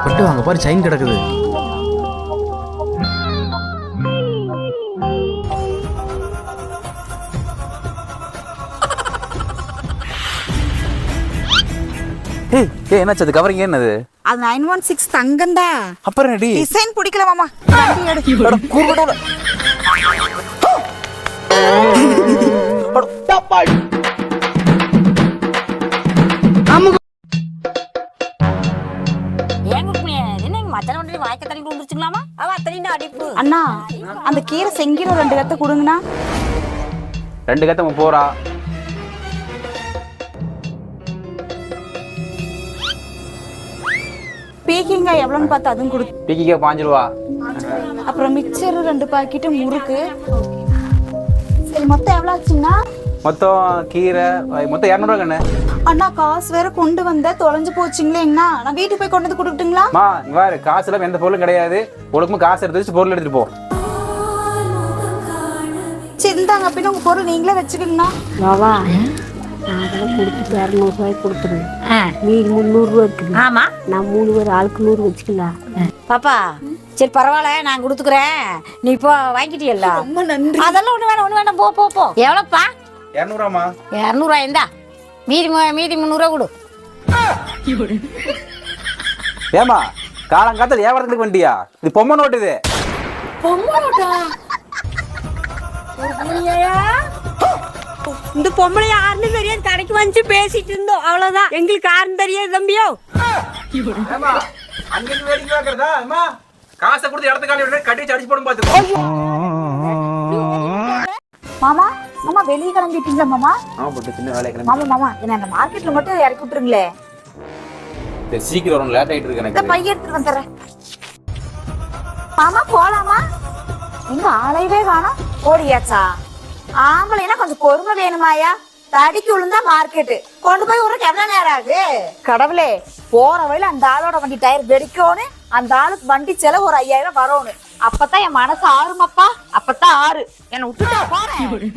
பட்டு அங்க பாரு செயின் கிடக்குது. ஏய் ஏய் என்னாச்சு? அது கவரிங் என்னது? அது 916 தங்கம்டா. அப்புறம் என்னடி? டிசைன் பிடிக்கல மாமா. கூறுடல. அண்ணா அந்த கீரை செங்கீரை 2 கத்தை கொடுங்கண்ணா. 2 கத்தை 30 ரூபா. பீக்கிங்க எவ்வளோன்னு பார்த்து அதுவும் கொடு. பீக்கிங்க 5 ரூபா. அப்புறம் மிக்சர் 2 பாக்கெட்டு முறுக்கு. சரி மொத்தம் எவ்வளோ ஆச்சுங்கண்ணா? மொத்தம் கீரை மொத்தம் 200 ரூபா கண்ணு. அண்ணா காசு வேற கொண்டு வந்த தொலைஞ்சு போச்சுங்களேங்கண்ணா. நான் வீட்டுக்கு போய் கொண்டு வந்து கொடுக்கட்டுங்களா? மா இங்க பாரு, காசுல எந்த பொருளும் கிடையாது. உனக்கும் காசு எடுத்து வச்சு பொருள் எடுத்துட்டு போ. சரி இந்தாங்க, பின்ன உங்க பொருள் நீங்களே வச்சுக்கோங்கண்ணா. வாவா நான் அதெல்லாம் கொடுத்துட்டு 200 ரூபாய் கொடுத்துருவேன். மீதி 300 ரூபா இருக்குது. ஆமா நான் 3 பேர் ஆளுக்கு 100 வச்சுக்கலாம். பாப்பா சரி பரவாயில்ல, நான் கொடுத்துக்கிறேன். நீ இப்போ வாங்கிட்டியல்ல? ரொம்ப நன்றி. அதெல்லாம் ஒண்ணு வேண்டாம் போ போ போ. எவ்வளோப்பா? 200 ரூபாமா? 200 ரூபாய் இருந்தா மீதி 300 ரூபா கொடு. ஏமா காலங்காலத்துல வியாபாரத்துக்கு வண்டியா? இது பொம்மை நோட்டு. இது பொம்மை நோட்டா? இந்த பொம்பளை யாருன்னு தெரியாது, கடைக்கு வந்து பேசிட்டு இருந்தோம் அவ்வளவுதான். எங்களுக்கு யாருன்னு தெரியாது தம்பியோ. காசை கொடுத்து இடத்து காலி கட்டி அடிச்சு போடும் பாத்துக்கோ. மாமா மாமா வெளியே கிளம்பிட்டீங்களா மாமா? சின்ன வேலை. மாமா மாமா என்ன அந்த மார்க்கெட்ல மட்டும் இறக்கி விட்டுருங்களே. சீக்கிரம் வரும், லேட் ஆயிட்டு இருக்கு இந்த எனக்கு. பைய எடுத்துட்டு வந்துடுறேன். மாமா போலாமா? எங்க ஆளையவே காணோம். ஓடியாச்சா? ஆம்பளைனா கொஞ்சம் பொறுமை வேணுமாயா? தடிக்கு விழுந்தா மார்க்கெட்டு கொண்டு போய் ஒரு எவ்வளவு நேரம் ஆகுது? கடவுளே, போற வழியில அந்த ஆளோட வண்டி டயர் வெடிக்கணும், அந்த ஆளுக்கு வண்டி செலவு ஒரு 5000 வரணும். அப்பதான் என் மனசு ஆறுமப்பா. அப்பதான் ஆறு. என்ன விட்டுட்டா போறேன்.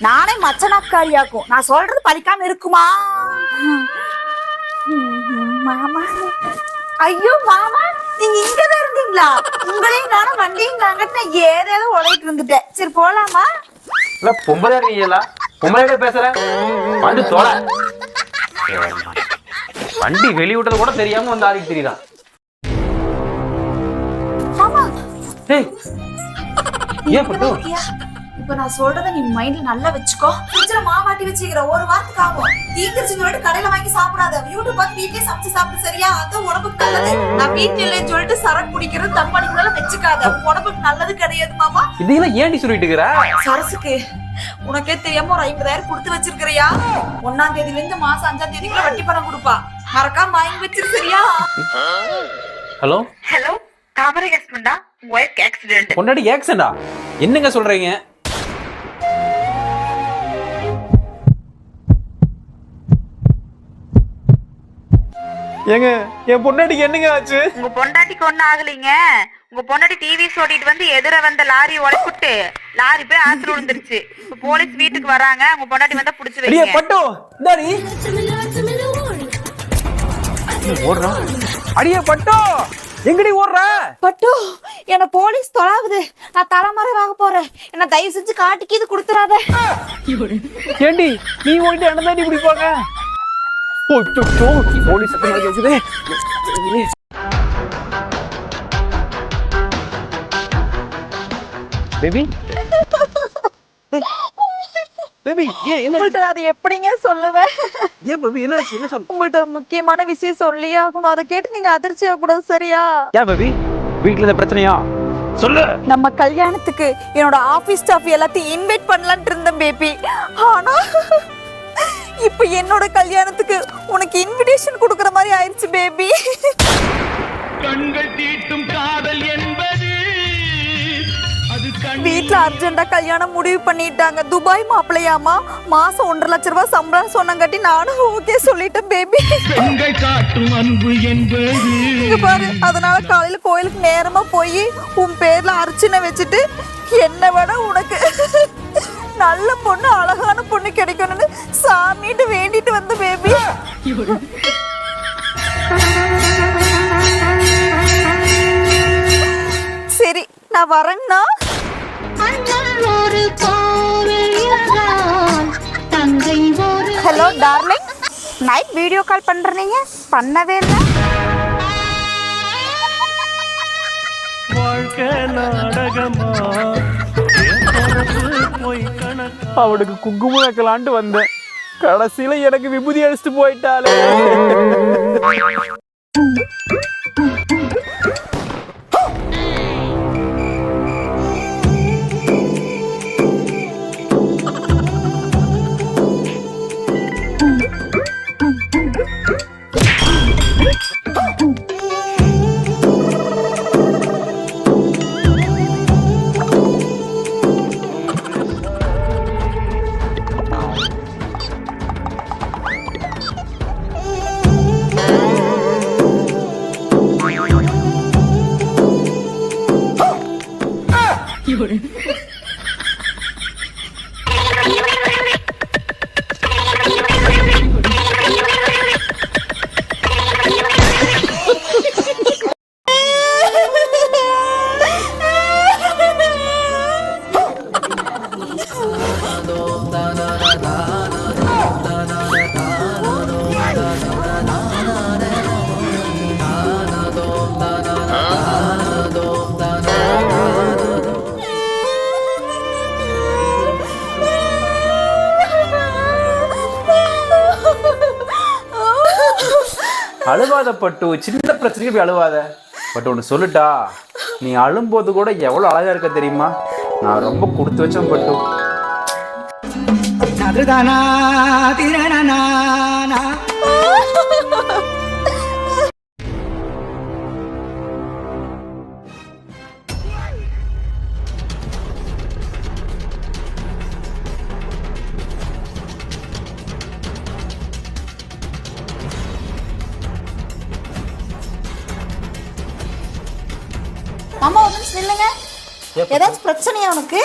நானே மச்சனாக்காரியாக்கும். நான் சொல்றது பலிக்காம இருக்குமா? மாமா ஐயோ மாமா நீங்க இங்கதான் இருந்தீங்களா? உங்களையும் நானும் வண்டியும் காங்கிட்டு நான் ஏதேதோ உழைட்டு இருந்துட்டேன். சரி போலாமா? பொம்பளை பொம்பளை பேசுற வண்டி தோல வண்டி வெளிய விட்டது கூட தெரியாம வந்து ஆடிக்கு தெரியுதான். ஏன் பட்டு இப்ப நான் சொல்றத நீ மைண்ட்ல நல்லா வச்சுக்கோ. ஃப்ரிட்ஜ்ல மாவாட்டி வச்சிக்கிற ஒரு வாரத்துக்கு ஆகும். தீந்துருச்சுன்னு சொல்லிட்டு கடையில வாங்கி சாப்பிடாத. யூடியூப் பார்த்து வீட்லயே சமைச்சு சாப்பிடு சரியா? அது உடம்புக்கு நல்லது. நான் வீட்டுல இல்லைன்னு சொல்லிட்டு சரக்கு குடிக்கிறது தம்பாடிக்கிறத வச்சுக்காத. உடம்புக்கு நல்லது கிடையாது மாமா. இதெல்லாம் ஏன்டி சொல்லிட்டு இருக்கிற? சரசுக்கு உனக்கே தெரியாம ஒரு 50000 கொடுத்து வச்சிருக்கிறியா? 1ஆம் தேதியில இருந்து மாசம் 5ஆம் தேதிக்குள்ள வட்டி பணம் கொடுப்பா. மறக்காம வாங்கி வச்சிரு சரியா? ஹலோ ஹலோ தாமரை ஹஸ்பண்டா? Wife accident. பொண்டாட்டி ஆக்சிடென்டா? என்னங்க சொல்றீங்க? ஏங்க என் பொண்டாட்டிக்கு என்னங்க ஆச்சு? உங்க பொண்டாட்டிக்கு ஒண்ணும் ஆகலைங்க. உங்க பொண்டாட்டி டிவி ஓட்டிட்டு வந்து எதிர வந்த லாரி உடைப்புட்டு லாரி போய் ஆத்துல விழுந்துருச்சு. இப்ப போலீஸ் வீட்டுக்கு வராங்க. உங்க பொண்டாட்டி வந்தா புடிச்சு வைங்க. பட்டு இந்தாடி ஓடுறா. அடியே பட்டு எங்கடி ஓடுற? பட்டு என்ன போலீஸ் தொலாவுது. நான் தலைமறைவாக போறேன். என்ன தயவு செஞ்சு காட்டிக்கு இது கொடுத்துறாத. ஏண்டி நீ ஓடிட்டு என்ன தாண்டி பிடிப்பாங்க? போலீஸ் சத்தம் கேக்குது. பேபி பேபி உங்கள்ட்ட அது எப்படிங்க சொல்லுவேன்? ஏன் பேபி என்ன சொல்ல? உங்கள்ட்ட முக்கியமான விஷயம் சொல்லியே ஆகணும். அதை கேட்டு நீங்க அதிர்ச்சி ஆகக்கூடாது சரியா? ஏன் பேபி வீட்டுல இந்த பிரச்சனையா? சொல்லு. நம்ம கல்யாணத்துக்கு என்னோட ஆபீஸ் ஸ்டாஃப் எல்லாத்தையும் இன்வைட் பண்ணலாம்னு இருந்தேன் பேபி. ஆனா இப்ப என்னோட கல்யாணத்துக்கு உனக்கு இன்விடேஷன் கொடுக்கற மாதிரி போச்சு பேபி. கண்கள் தீட்டும் காதல் என்பது அது வீட்ல அர்ஜென்ட்டா கல்யாணம் முடிவு பண்ணிட்டாங்க. துபாய் மாப்பிள்ளையாமா, மாசம் 1.5 லட்ச ரூபாய் சம்பளம் சொன்னங்காட்டி நானும் ஓகே சொல்லிட்டேன் பேபி. பெண்கள் காட்டும் அன்பு என்பது இங்க பாரு, அதனால காலையில கோயிலுக்கு நேரமா போய் உன் பேர்ல அர்ச்சனை வச்சுட்டு என்ன விட உனக்கு நல்ல பொண்ணு அழகான பொண்ணு கிடைக்கணும்னு சாமிட்டு வேண்டிட்டு வந்து பேபி. சரி நான் வரேன்னா. Hello darling, night video call பண்றீங்க, பண்ணவே இல்லை. வாழ்க்கை நாடகமா அவனுக்கு குங்குமம் வைக்கலான்ட்டு வந்தேன், கடைசியில எனக்கு விபூதி அடிச்சுட்டு போயிட்டாலே. அழுவாத பட்டு, சின்ன பிரச்சனைக்கு போய் அழுவாத. பட் ஒன்று சொல்லுட்டா, நீ அழும்போது கூட எவ்வளோ அழகா இருக்க தெரியுமா? நான் ரொம்ப கொடுத்து வச்சேன் பட்டு. மாமா ஒரு நிமிஷம் நில்லுங்க. ஏதாச்சும் பிரச்சனையா உனக்கு?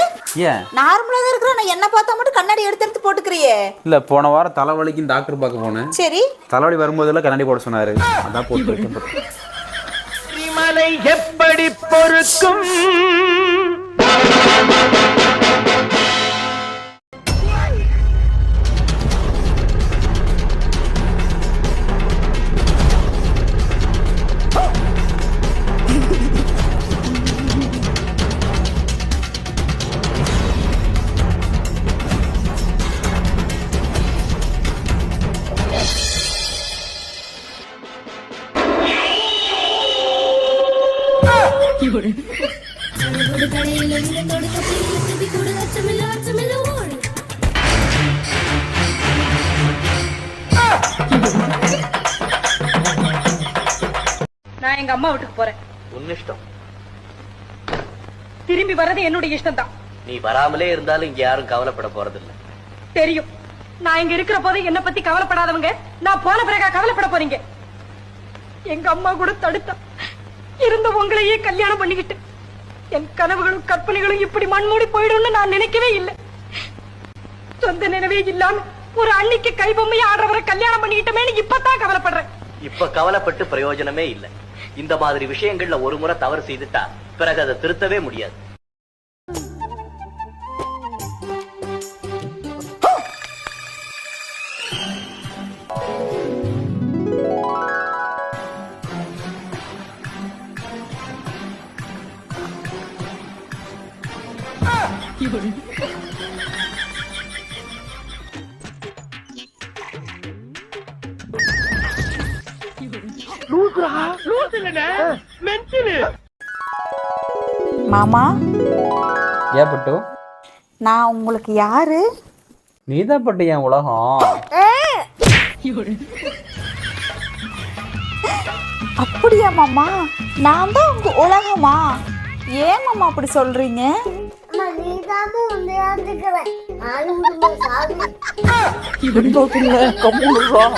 ஏன் நார்மலா தான் இருக்கிற, நான் என்ன பார்த்தா மட்டும் கண்ணாடி எடுத்து போட்டுக்கிறியே. இல்ல, போன வாரம் தலைவலிக்கும் டாக்டர் பார்க்க போனேன். சரி, தலைவலி வரும்போதெல்லாம் கண்ணாடி போட சொன்னாரு, அதான் போட்டு. மலை எப்படி பொறுக்கும் நான் எங்க அம்மா வீட்டுக்கு போறேன். உன் இஷ்டம். திரும்பி வர்றது என்னுடைய இஷ்டம் தான். நீ வராமலே இருந்தாலும் இங்க யாரும் கவலைப்பட போறதில்லை. தெரியும். நான் இங்க இருக்கிற போது என்ன பத்தி கவலைப்படாதவங்க நான் போன பிறகா கவலைப்பட போறீங்க. எங்க அம்மா கூட தடுத்தா இருந்த உங்களையே கல்யாணம் பண்ணிக்கிட்டு என் கனவுகளும் கற்பனைகளும் இப்படி மண்மூடி போயிடும்னு நான் நினைக்கவே இல்லை. சொந்த நினைவே இல்லாம ஒரு அன்னைக்கு கைபொம்மையை ஆடுறவரை கல்யாணம் பண்ணிக்கிட்டமேனு இப்பதான் கவலைப்படுறேன். இப்ப கவலைப்பட்டு பிரயோஜனமே இல்லை. இந்த மாதிரி விஷயங்கள்ல ஒரு முறை தவறு செய்துட்டா பிறகு அதை திருத்தவே முடியாது. மாமா, ஏன் பட்டு? நான் உங்களுக்கு யாரு? நீதான் பட்டு என் உலகம். அப்படியா மாமா? நான் தான் உங்க உலகமா? ஏன் மாமா அப்படி சொல்றீங்க? கம்முன்னு